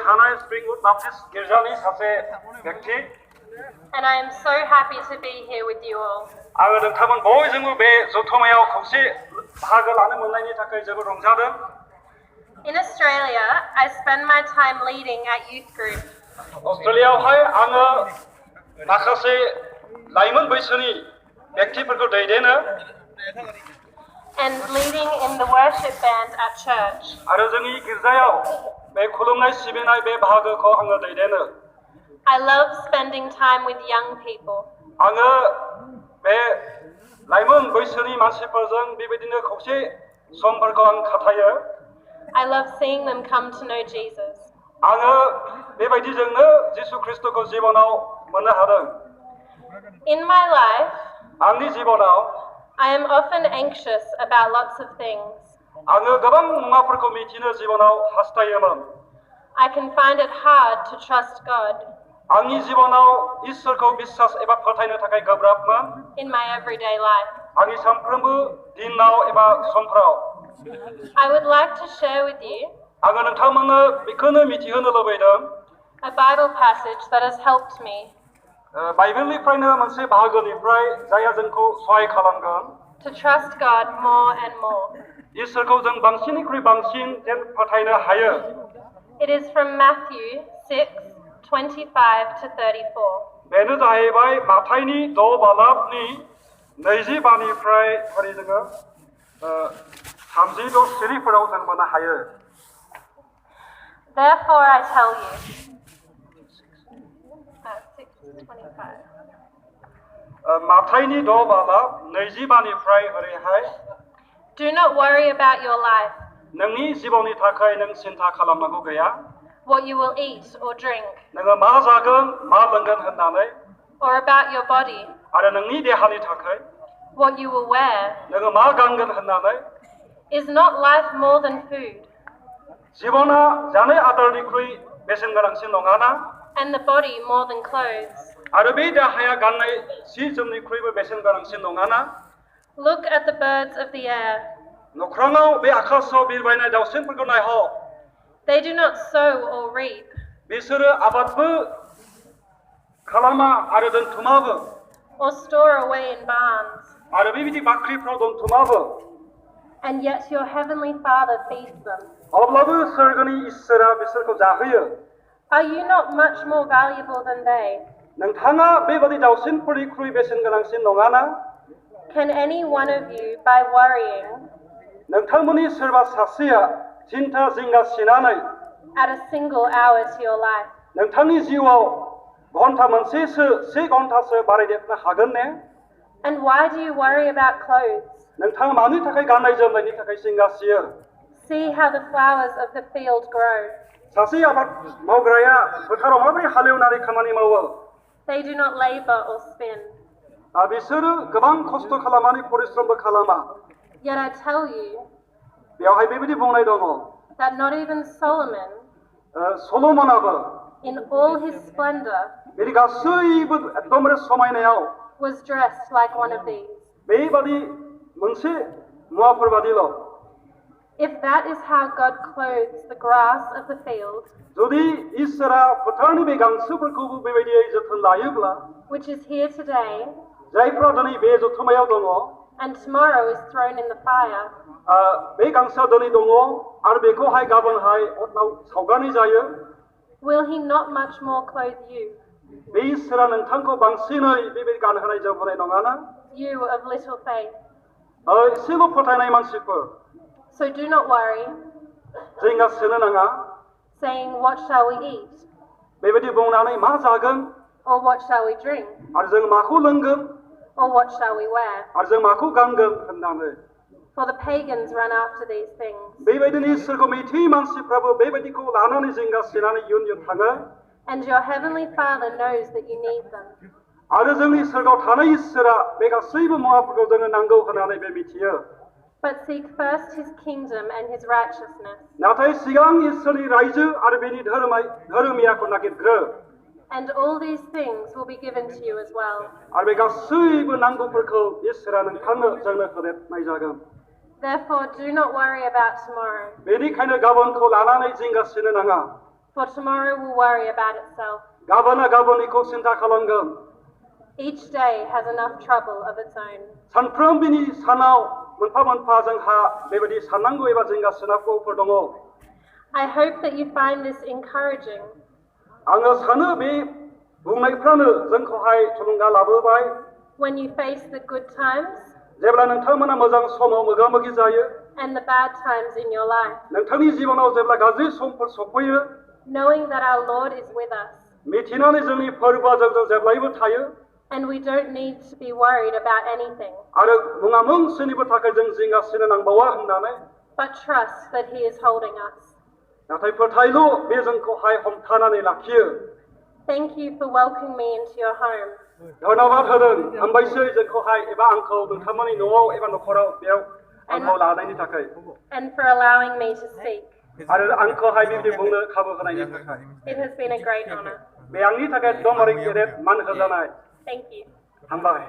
थानाय Springwood Baptist गिर्जानि सासे व्यक्ति and I am so happy to be here with you all. आङो नोंथांमोन बयजोंबो बे जथुम्मायाव खौसे बाहागो लानो मोननायनि थाखाय जोबोद रंजादों। In Australia, I spend my time leading at youth group. अस्ट्रेलियायावहाय आङो माखासे लाइमोन बैसोनि व्यक्तिफोरखौ दैदेनो and leading in the worship band at church. आरो जोंनि गिर्जायाव बे खुलुमनाय सिबिनाय बे बाहागोखौ आङो दैदेनो। I love spending time with young people. आङो बे लाइमोन बैसोनि मानसिफोरजों बेबायदिनो खौसे समफोरखौ आं खाथायो। I love seeing them come to know Jesus. आङो बेबायदिजोंनो जिसु ख्रिस्टखौ जिबनाव मोननो हादों। In my life, आंनि जिबनाव I am often anxious about lots of things. आङो गोबां मुवाफोरखौ मिथिनो जिबनाव हास्थायोमोन। I can find it hard to trust God आंनि जिबनाव इसोरखौ बिश्वास एबा फोथायनो थाखाय गोब्राबमोन। in my everyday life. आंनि सानफ्रोमबो दिनाव एबा समफ्राव I would like to share with you आङो नोंथांमोननो बेखौनो मिथिहोनो लुबैदों। a Bible passage that has helped me बाइबेलनिफ्रायनो मोनसे बाहागोनिफ्राय जायहा जोंखौ सहाय खालामगोन to trust God more and more. इसोरखौ जों बांसिननिख्रुइ बांसिन जेन फोथायनो हायो। It is from Matthew 6:25 to 34. बेनो जाहैबाय माथाइनि 6 बालाबनि 25निफ्राय ओरै जोङो 36 सिरिफोराव जों मोननो हायो। Therefore I tell you, 6:25. माथाइनि 6 बालाब 25निफ्राय ओरैहाय Do not worry about your life, नोंनि जिबननि थाखाय नों सिन्था खालामनांगौ गैया। what you will eat or drink, नोङो मा जागोन मा लोंगोन होननानै or about your body, आरो नोंनि देहानि थाखाय what you will wear. नोङो मा गानगोन होननानै Is not life more than food, जिबना जानाय आदारनिख्रुइ बेसेन गोनांसिन नङाना? and the body more than clothes? आरो बे देहाया गाननाय सि जोमनिख्रुइबो बेसेन गोनांसिन नङाना? Look at the birds of the air. नख्राङाव bay आकाशाव बिरबायनाय दाउसिनफोरखौ नायह। They do not sow or reap, बिसोरो आबादबो खालामा आरो दोनथुमाबो or store away in barns, आरो बेबायदि बाख्रिफ्राव दोनथुमाबो। and yet your heavenly Father feeds them. अब्लाबो सोरगोनि इसोरा बिसोरखौ जाहोयो। Are you not much more valuable than they? नोंथाङा बेबादि दाउसिनफोरनिख्रुइ बेसेन गोनांसिन नङाना? Can any one of you, by worrying, नोंथांमोननि सोरबा सासेया सिन्था जिंगा सिनानै add a single hour to your life? नोंथांनि जिउआव घन्टा मोनसेसो 1 घन्टासो बारायदेरनो हागोन ने? And why do you worry about clothes? नोंथाङा मानि थाखाय गाननाय जोमनायनि थाखाय जिंगासियो? See how the flowers of the field grow. सासे आबाद मावग्राया फोथाराव माबोरै हालेवनानै खामानि मावो? They do not labor or spin. बिसोरो गोबां खस्थ' खालामनानै परिश्रमबो खालामा। Yet I tell you बेवहाय बेबायदि बुंनाय दङ that not even Solomon, सल'मनाबो in all his splendor, बेनि गासैबो एकदमबारे समायनायाव was dressed like one of these. बेबादि मोनसे मुवाफोर बादिल'। If that is how God clothes the grass of the field, जुदि इसोरा फोथारनि बे गांसोफोरखौबो बेबायदियै जोथोन लायोब्ला which is here today जायफ्रा दिनै बे जथुम्मायाव दङ and tomorrow is thrown in the fire, बे गांसोआ दिनै दङ आरो बेखौहाय गाबोनहाय अराव सावगारनाय जायो, will he not much more clothe you, बे इसोरा नोंथांखौ बांसिनै बेबायदि गानहोनाय जोमहोनाय नङाना? you of little faith? Essel' फोथायनाय मानसिफोर। So do not worry, जिंगा सिनो नाङा। saying, what shall we eat? बेबायदि बुंनानै मा जागोन Or what shall we drink? आरो जों माखौ लोंगोन Or what shall we wear? आरो जों माखौ गानगोन होननानै For the pagans run after these things, बेबायदिनो इसोरखौ मिथियै मानसिफ्राबो बेबायदिखौ लानानै जिंगा सिनानै इयुन थाङो। and your heavenly Father knows that you need them. आरो जोंनि सोरगोआव थानाय इसोरा बे गासैबो मुवाफोरखौ जोंनो नांगौ होननानै बे मिथियो। But seek first his kingdom and his righteousness, नाथाय सिगां इसोरनि रायजो आरो बेनि धोरोमियाखौ नागिरग्रो and all these things will be given to you as well. आरो बे गासैबो नांगौफोरखौ इसोरा नोंथांनो जोंनो होदेरनाय जागोन। Therefore do not worry about tomorrow, बेनिखायनो गाबोनखौ लानानै जिंगा सिनो नाङा। for tomorrow will worry about itself. गाबोना गाबोननिखौ सिन्था खालामगोन Each day has enough trouble of its own. सानफ्रोमबोनि सानाव मोनफा मोनफा जोंहा बेबायदि साननांगौ एबा जिंगासिनांगौफोर दङ I hope that you find this encouraging आङो सानो बे बुंनायफ्रानो जोंखौहाय थुलुंगा लाबोबाय when you face the good times जेब्ला नोंथांमोना मोजां समाव मोगा-मोगि जायो and the bad times in your life, नोंथांनि जिबनाव जेब्ला गाज्रि समफोर सफैयो knowing that our Lord is with us मिथिनानै जोंनि फोरबोआ जोंजों जेब्लायबो थायो and we don't need to be worried about anything, आरो मुङा मोनसेनिबो थाखाय जों जिंगासिनो नांबावा होननानै but trust that He is holding us. नाथाय फोथायल' बे जोंखौहाय हमथानानै लाखियो Thank you for welcoming me into your home. धन्यबाद होदों हामबायसै जोंखौहाय एबा आंखौ नोंथांमोननि न'आव एबा न'खराव बेयाव आंखौ लानायनि थाखाय And for allowing me to speak. आरो आंखौहाय बेबायदि बुंनो खाबु होनायनि थाखाय It has been a great honor. बे आंनि थाखाय एकदमबारे गेदेर मान होजानाय Thank you. हामबाय